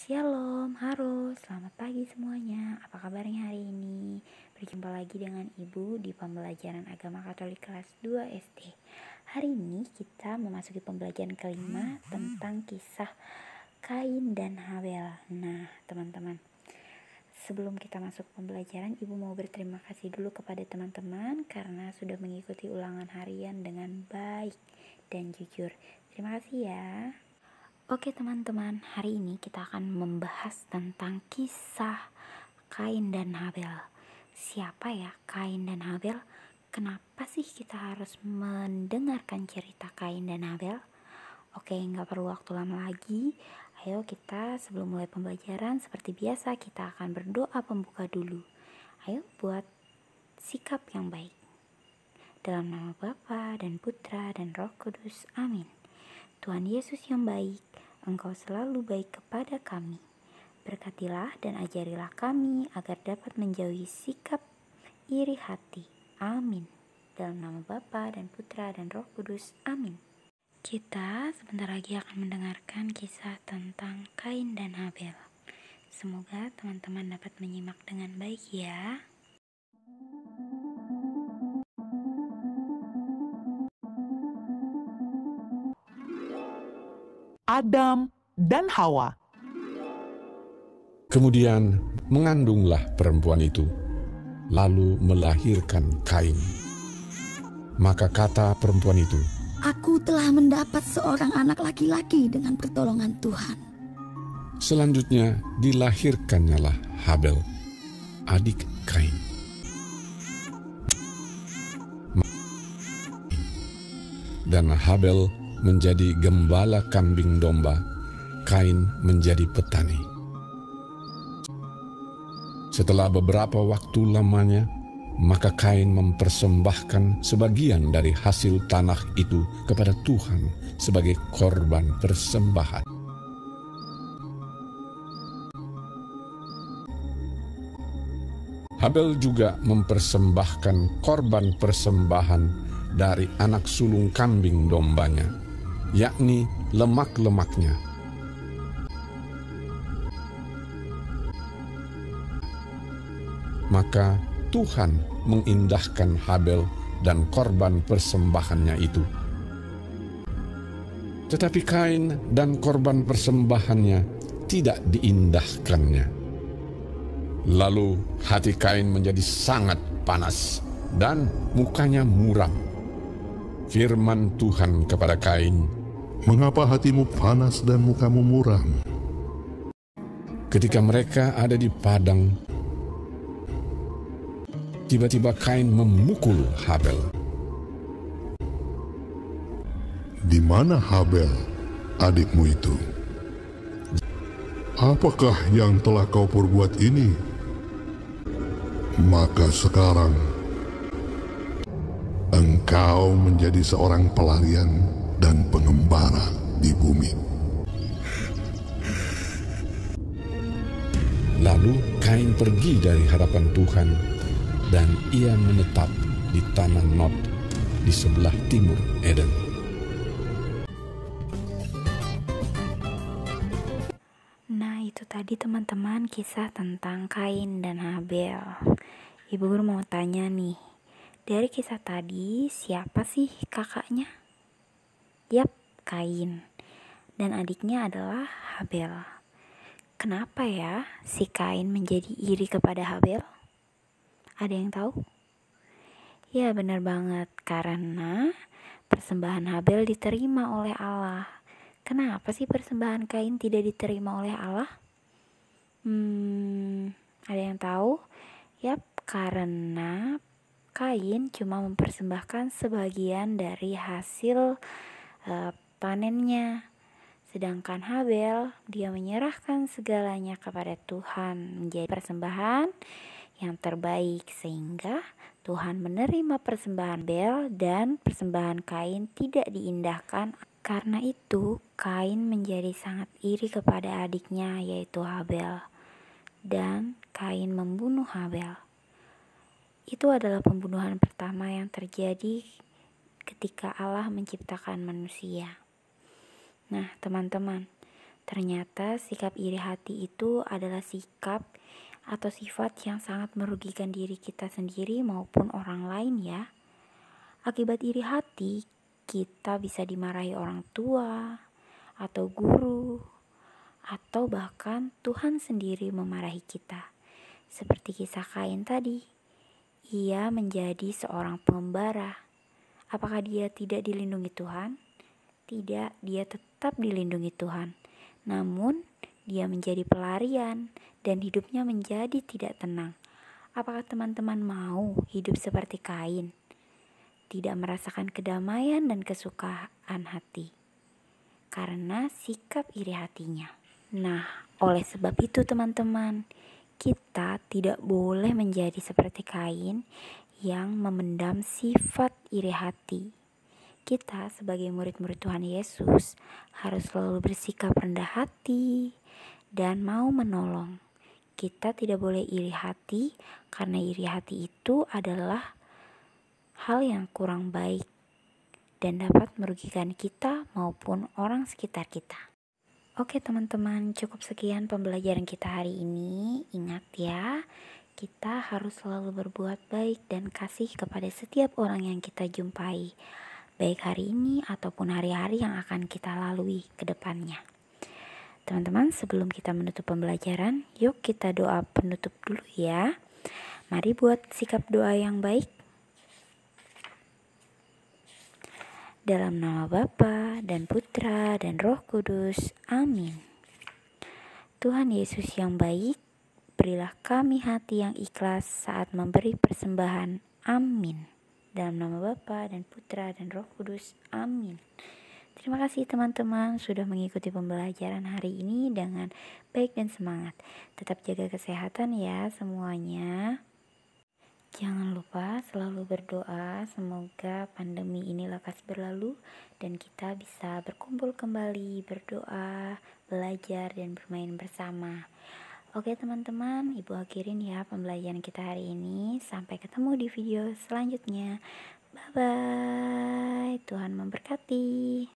Shalom, halo, selamat pagi semuanya. Apa kabarnya hari ini? Berjumpa lagi dengan Ibu di pembelajaran agama Katolik kelas 2 SD. Hari ini kita memasuki pembelajaran kelima tentang kisah Kain dan Habel. Nah, teman-teman, sebelum kita masuk pembelajaran, Ibu mau berterima kasih dulu kepada teman-teman karena sudah mengikuti ulangan harian dengan baik dan jujur. Terima kasih ya. Oke teman-teman, hari ini kita akan membahas tentang kisah Kain dan Habel. Siapa ya Kain dan Habel? Kenapa sih kita harus mendengarkan cerita Kain dan Habel? Oke, nggak perlu waktu lama lagi. Ayo kita sebelum mulai pembelajaran seperti biasa kita akan berdoa pembuka dulu. Ayo buat sikap yang baik. Dalam nama Bapa dan Putra dan Roh Kudus. Amin. Tuhan Yesus yang baik, Engkau selalu baik kepada kami. Berkatilah dan ajarilah kami agar dapat menjauhi sikap iri hati. Amin. Dalam nama Bapa dan Putra dan Roh Kudus. Amin. Kita sebentar lagi akan mendengarkan kisah tentang Kain dan Habel. Semoga teman-teman dapat menyimak dengan baik ya. Adam dan Hawa. Kemudian mengandunglah perempuan itu, lalu melahirkan Kain. Maka kata perempuan itu, "Aku telah mendapat seorang anak laki-laki dengan pertolongan Tuhan." selanjutnya dilahirkannyalah Habel, adik Kain. Dan Habel menjadi gembala kambing domba, Kain menjadi petani. Setelah beberapa waktu lamanya, maka Kain mempersembahkan sebagian dari hasil tanah itu kepada Tuhan sebagai korban persembahan. Habel juga mempersembahkan korban persembahan dari anak sulung kambing dombanya, yakni lemak-lemaknya. Maka Tuhan mengindahkan Habel dan korban persembahannya itu. Tetapi Kain dan korban persembahannya tidak diindahkannya. Lalu hati Kain menjadi sangat panas dan mukanya muram. Firman Tuhan kepada Kain, "Mengapa hatimu panas dan mukamu muram?" Ketika mereka ada di padang, tiba-tiba Kain memukul Habel. "Di mana Habel, adikmu itu? Apakah yang telah kau perbuat ini? Maka sekarang engkau menjadi seorang pelarian dan pengembara di bumi." Lalu Kain pergi dari hadapan Tuhan, dan ia menetap di tanah Nod di sebelah timur Eden. Nah, itu tadi teman-teman kisah tentang Kain dan Habel. Ibu guru mau tanya nih, dari kisah tadi siapa sih kakaknya? Yap, Kain. Dan adiknya adalah Habel. Kenapa ya si Kain menjadi iri kepada Habel? Ada yang tahu? Ya benar banget, karena persembahan Habel diterima oleh Allah. Kenapa sih persembahan Kain tidak diterima oleh Allah? Ada yang tahu? Yap, karena Kain cuma mempersembahkan sebagian dari hasil panennya. Sedangkan Habel, dia menyerahkan segalanya kepada Tuhan menjadi persembahan yang terbaik, sehingga Tuhan menerima persembahan Habel dan persembahan Kain tidak diindahkan. Karena itu Kain menjadi sangat iri kepada adiknya yaitu Habel, dan Kain membunuh Habel. Itu adalah pembunuhan pertama yang terjadi ketika Allah menciptakan manusia. Nah teman-teman, Ternyata sikap iri hati itu adalah sikap atau sifat yang sangat merugikan diri kita sendiri maupun orang lain ya. Akibat iri hati, kita bisa dimarahi orang tua atau guru, atau bahkan Tuhan sendiri memarahi kita. Seperti kisah Kain tadi, ia menjadi seorang pengembara. Apakah dia tidak dilindungi Tuhan? Tidak, dia tetap dilindungi Tuhan. Namun, dia menjadi pelarian dan hidupnya menjadi tidak tenang. Apakah teman-teman mau hidup seperti Kain? Tidak merasakan kedamaian dan kesukaan hati karena sikap iri hatinya. Nah, oleh sebab itu teman-teman, kita tidak boleh menjadi seperti Kain yang memendam sifat iri hati. Kita sebagai murid-murid Tuhan Yesus harus selalu bersikap rendah hati dan mau menolong. Kita tidak boleh iri hati karena iri hati itu adalah hal yang kurang baik dan dapat merugikan kita maupun orang sekitar kita. Oke teman-teman, cukup sekian pembelajaran kita hari ini. Ingat ya, kita harus selalu berbuat baik dan kasih kepada setiap orang yang kita jumpai, baik hari ini ataupun hari-hari yang akan kita lalui ke depannya. Teman-teman, sebelum kita menutup pembelajaran, yuk kita doa penutup dulu ya. Mari buat sikap doa yang baik. Dalam nama Bapa dan Putra dan Roh Kudus. Amin. Tuhan Yesus yang baik, berilah kami hati yang ikhlas saat memberi persembahan. Amin. Dalam nama Bapa dan Putra dan Roh Kudus. Amin. Terima kasih teman-teman sudah mengikuti pembelajaran hari ini dengan baik dan semangat. Tetap jaga kesehatan ya semuanya. Jangan lupa selalu berdoa semoga pandemi ini lekas berlalu dan kita bisa berkumpul kembali, berdoa, belajar dan bermain bersama. Oke teman-teman, Ibu akhirin ya pembelajaran kita hari ini. Sampai ketemu di video selanjutnya. Bye-bye. Tuhan memberkati.